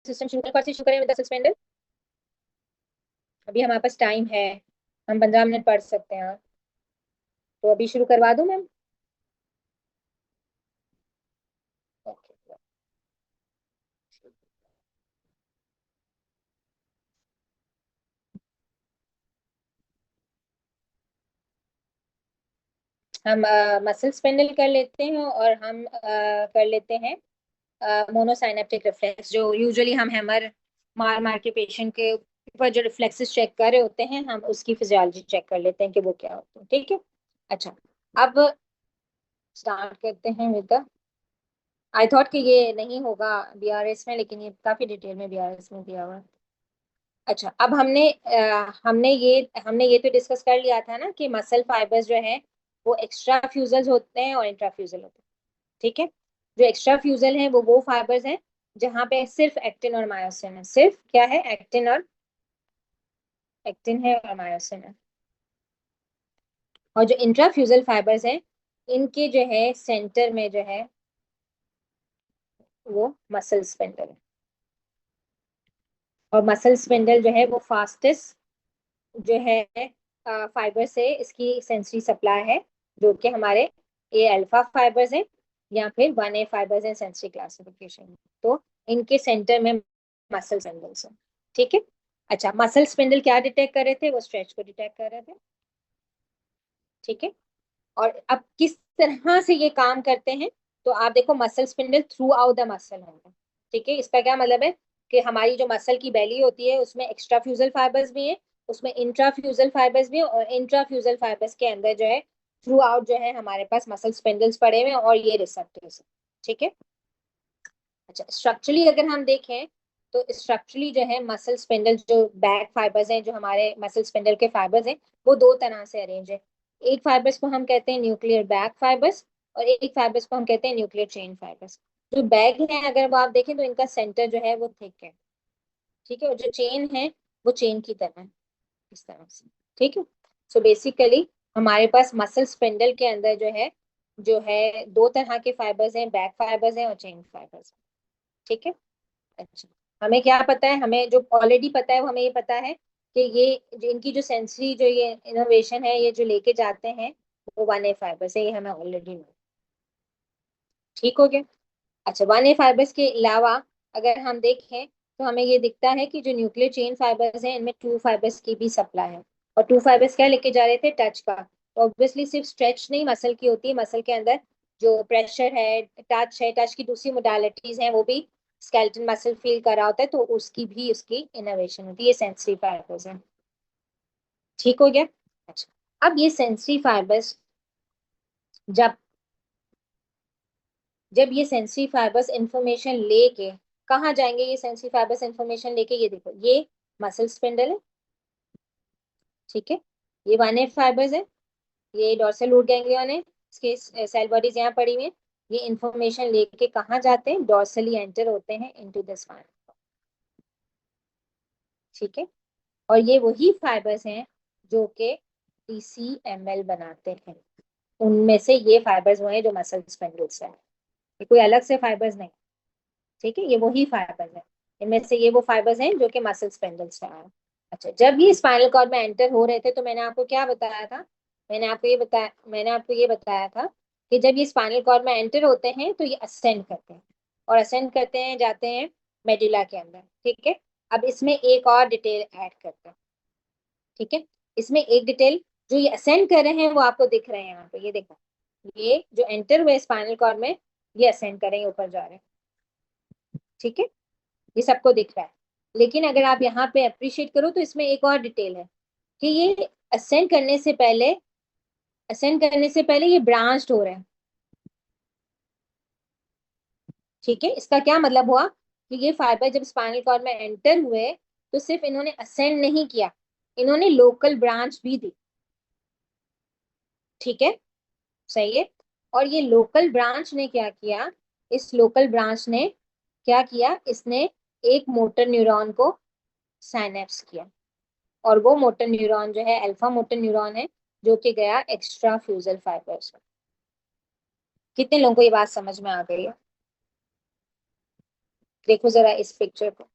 System शुरू करें, कौन सी शुरू करें विद द सस्पेंडर? अभी हमारे पास टाइम है, हम 15 मिनट पढ़ सकते हैं, तो अभी शुरू करवा दूं मैम? Okay. हम मसल स्पेंडल कर लेते हैं और हम कर लेते हैं मोनोसाइनेप्टिक रिफ्लेक्स, जो यूजुअली हम हैमर मार मार के पेशेंट के ऊपर जो रिफ्लेक्सेस चेक कर रहे होते हैं, हम उसकी फिजियोलॉजी चेक कर लेते हैं कि वो क्या होते हैं। ठीक है, अच्छा, अब स्टार्ट करते हैं विद द, आई थॉट कि ये नहीं होगा बीआरएस में, लेकिन ये काफी डिटेल में बीआरएस में दिया हुआ है। अच्छा, अब हमने ये तो डिस्कस कर लिया था ना कि मसल फाइबर्स जो है वो एक्स्ट्रा फ्यूजल्स होते हैं और इंट्राफ्यूजल होते हैं। ठीक है, जो एक्स्ट्रा फ्यूजल है वो फाइबर्स हैं जहाँ पे सिर्फ एक्टिन और मायोसिन है, सिर्फ क्या है, एक्टिन है और मायोसिन है। और जो इंट्राफ्यूजल फाइबर्स हैं, इनके जो है सेंटर में जो है वो मसल स्पिंडल है। और मसल स्पिंडल जो है वो फास्टेस्ट जो है फाइबर से इसकी सेंसरी सप्लाई है, जो कि हमारे ए अल्फा फाइबर्स हैं या फिर 1A फाइबर्स हैं सेंसरी क्लासिफिकेशन में। तो इनके सेंटर में मसल स्पिंडल्स हैं। ठीक है, अच्छा, मसल स्पिंडल क्या डिटेक्ट कर रहे थे, वो स्ट्रेच को डिटेक्ट कर रहे थे। ठीक है, और अब किस तरह से ये काम करते हैं, तो आप देखो muscle spindle through out the muscle होंगे। ठीक है, इसका क्या मतलब है कि हमारी जो मसल की बेली होती है उसमें एक्स्ट्रा फ्यूजल फाइबर्स भी हैं, उसमें इंट्राफ्यूजल फाइबर्स भी हैं, और इंट्राफ्यूजल फाइबर्स के अंदर जो है थ्रू आउट जो है हमारे पास मसल स्पिंडल्स पड़े हुए हैं और ये रिसेप्टर्स। ठीक है, अच्छा, स्ट्रक्चरली अगर हम देखें तो स्ट्रक्चरली जो है मसल स्पिंडल जो बैक फाइबर्स हैं, जो हमारे मसल स्पिंडल के फाइबर्स हैं, वो दो तरह से अरेंज है। एक फाइबर्स को हम कहते हैं न्यूक्लियर बैक फाइबर्स, और एक फाइबर्स को हम कहते हैं न्यूक्लियर चेन फाइबर्स। जो बैक है अगर वो आप देखें तो इनका सेंटर जो है वो थिक है। ठीक है, और जो चेन है वो चेन की तरह है, इस तरह से। ठीक है, सो बेसिकली हमारे पास मसल स्पिंडल के अंदर जो है दो तरह के फाइबर्स हैं, बैक फाइबर्स हैं और चेन फाइबर्स। ठीक है, अच्छा, हमें क्या पता है, हमें जो ऑलरेडी पता है वो हमें ये पता है कि ये जो इनकी जो सेंसरी जो ये इनोवेशन है, ये जो लेके जाते हैं वो 1A फाइबर्स है, ये हमें ऑलरेडी। ठीक हो गया, अच्छा, 1A फाइबर्स के अलावा अगर हम देखें तो हमें ये दिखता है कि जो न्यूक्लियर चेन फाइबर्स हैं इनमें 2 फाइबर्स की भी सप्लाई है। और 2 फाइबर्स क्या लेके जा रहे थे, टच का। तो ऑब्वियसली सिर्फ स्ट्रेच नहीं मसल की होती है, मसल के अंदर जो प्रेशर है, टच है, टच की दूसरी मोडालिटीज हैं, वो भी स्केलेटन मसल फील कर रहा होता है, तो उसकी भी उसकी इनोवेशन होती है, ये सेंसरी फाइबर्स है। ठीक हो गया, अच्छा, अब ये सेंसरी फाइबर्स जब जब ये सेंसरी फाइबर्स इंफॉर्मेशन लेके कहाँ जाएंगे, ये सेंसरी फाइबर्स इंफॉर्मेशन लेके, ये देखो ये मसल स्पिंडल है। ठीक है, ये 1A फाइबर्स है, ये डोर्सल रूट गैंग्लियन है, इसके सेल बॉडीज यहाँ पड़ी हुई है। ये इंफॉर्मेशन लेके कहाँ जाते हैं, डोर्सली एंटर होते हैं इनटू द स्पाइन। ठीक है, और ये वही फाइबर्स हैं जो कि TCML बनाते हैं, उनमें से ये फाइबर्स वो हैं जो मसल स्पिंडल्स है, ये कोई अलग से फाइबर्स नहीं। ठीक है, ये वही फाइबर्स है, इनमें से ये वो फाइबर्स हैं जो कि मसल स्पेंडल्स में आए। अच्छा, जब ये स्पाइनल कॉर्ड में एंटर हो रहे थे तो मैंने आपको क्या बताया था, मैंने आपको ये बताया था कि जब ये स्पाइनल कॉर्ड में एंटर होते हैं तो ये असेंड करते हैं, और असेंड करते हैं जाते हैं मेडुला के अंदर। ठीक है, अब इसमें एक और डिटेल ऐड करते हैं। ठीक है, इसमें एक डिटेल, जो ये असेंड कर रहे हैं वो आपको दिख रहे हैं यहाँ पे, ये देखो, ये जो एंटर हुए स्पाइनल कॉर्ड में, ये असेंड कर रहे हैं, ऊपर जा रहे हैं। ठीक है, ये सबको दिख रहा है, लेकिन अगर आप यहाँ पे अप्रिशिएट करो तो इसमें एक और डिटेल है कि ये असेंड करने से पहले असेंड करने से पहले ये ब्रांच्ड हो रहे हैं। ठीक है, इसका क्या मतलब हुआ कि ये फाइबर जब स्पाइनल कॉर्ड में एंटर हुए तो सिर्फ इन्होंने असेंड नहीं किया, इन्होंने लोकल ब्रांच भी दी। ठीक है, सही है, और ये लोकल ब्रांच ने क्या किया, इस लोकल ब्रांच ने क्या किया, इसने एक मोटर न्यूरॉन को साइनेप्स किया, और वो मोटर न्यूरॉन जो है अल्फा मोटर न्यूरॉन है, जो कि गया एक्स्ट्रा फ्यूजल फाइबर्स में। कितने लोगों को ये बात समझ में आ गई है? देखो जरा इस पिक्चर को,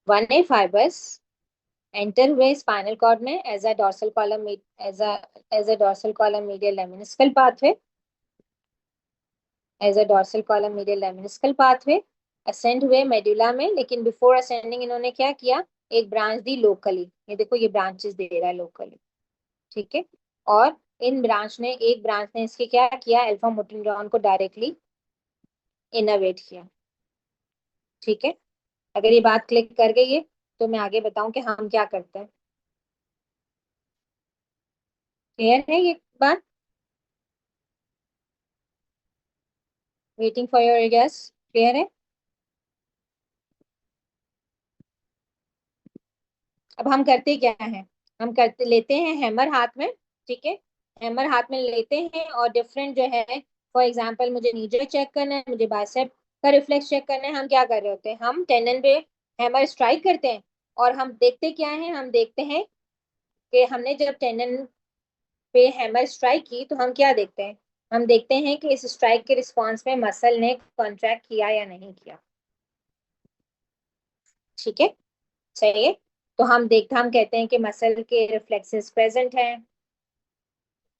1A फाइबर्स एंटर हुए स्पाइनल कॉर्ड में as a dorsal column, as a dorsal column medial lemniscal pathway, as a dorsal column medial lemniscal pathway, ascend हुए मेडुला में, लेकिन बिफोर असेंडिंग इन्होंने क्या किया, एक ब्रांच दी लोकली, ये देखो ये ब्रांचेस दे रहा है लोकली, ठीक है। और इन ब्रांच ने, एक ब्रांच ने इसके क्या किया, अल्फा मोटर न्यूरॉन को डायरेक्टली इनर्वेट किया, ठीक है। अगर ये बात क्लिक कर गई है तो मैं आगे बताऊं कि हम क्या करते हैं। क्लियर है ये बात? Waiting for your guess. Clear है? अब हम करते क्या है, हम करते लेते हैं हैमर हाथ में, ठीक है। हैमर हाथ में लेते हैं और डिफरेंट जो है, फॉर एग्जांपल मुझे नीचे चेक करना है, मुझे बाइसेप का रिफ्लेक्स चेक करना है, हम क्या कर रहे होते हैं, हम टेंडन पे हैमर स्ट्राइक करते हैं और हम देखते क्या है, हम देखते हैं कि हमने जब टेंडन पे हैमर स्ट्राइक की तो हम क्या देखते हैं, हम देखते हैं कि इस स्ट्राइक के रिस्पॉन्स में मसल ने कॉन्ट्रैक्ट किया या नहीं किया, ठीक है। सही है। तो हम कहते हैं कि मसल के रिफ्लेक्सेस प्रेजेंट हैं,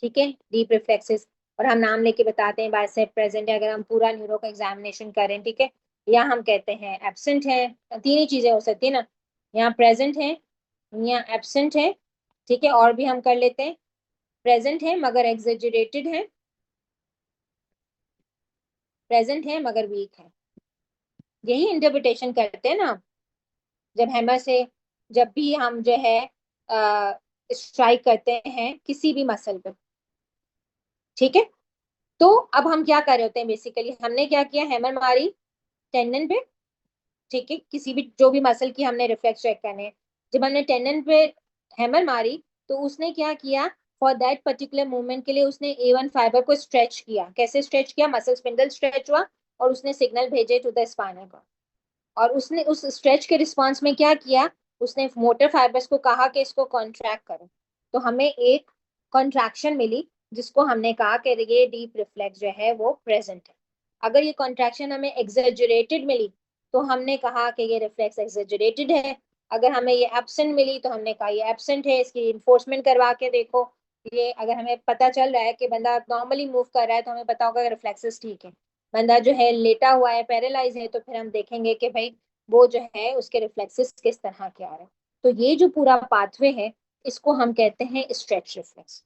ठीक है, डीप रिफ्लेक्सेस। और हम नाम लेके बताते हैं बाइसेप प्रेजेंट है, अगर हम पूरा न्यूरो का एग्जामिनेशन करें, ठीक है। या हम कहते हैं एब्सेंट है, तीन ही चीजें हो सकती है ना, यहाँ प्रेजेंट है, यहाँ एब्सेंट है, ठीक है। और भी हम कर लेते हैं, प्रेजेंट है मगर एग्जेजरेटेड है, प्रेजेंट है मगर वीक है, यही इंटरप्रिटेशन करते हैं ना जब हैमर से, जब भी हम जो है स्ट्राइक करते हैं किसी भी मसल पे, ठीक है। तो अब हम क्या कर रहे होते हैं, बेसिकली हमने क्या किया, हैमर मारी टेंडन पे, ठीक है, किसी भी जो भी मसल की हमने रिफ्लेक्स चेक करने हैं, जब हमने टेंडन पे हैमर मारी तो उसने क्या किया, फॉर दैट पर्टिकुलर मूवमेंट के लिए उसने A1 फाइबर को स्ट्रेच किया, कैसे स्ट्रेच किया, मसल स्पिंडल स्ट्रेच हुआ और उसने सिग्नल भेजे टू द स्पाइनल कॉर्ड, और उसने उस स्ट्रेच के रिस्पॉन्स में क्या किया, उसने मोटर फाइबर्स को कहा कि इसको कॉन्ट्रैक्ट करो, तो हमें एक कॉन्ट्रैक्शन मिली जिसको हमने कहा कि ये डीप रिफ्लेक्स जो है वो प्रेजेंट है। अगर ये कॉन्ट्रैक्शन हमें एग्जेजरेटेड मिली तो हमने कहा कि ये रिफ्लेक्स एग्जेजरेटेड है, अगर हमें ये एब्सेंट मिली तो हमने कहा ये एब्सेंट है, इसकी इन्फोर्समेंट करवा के देखो, ये अगर हमें पता चल रहा है कि बंदा नॉर्मली मूव कर रहा है तो हमें पता होगा कि रिफ्लेक्सेस ठीक है, बंदा जो है लेटा हुआ है, पैरालाइज है, तो फिर हम देखेंगे कि भाई वो जो है उसके रिफ्लेक्सेस किस तरह के आ रहे हैं। तो ये जो पूरा पाथवे है इसको हम कहते हैं स्ट्रेच रिफ्लेक्स।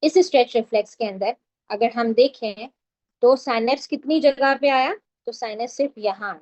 इस स्ट्रेच रिफ्लेक्स के अंदर अगर हम देखें तो साइनेप्स कितनी जगह पे आया, तो साइनेप्स सिर्फ यहाँ आया,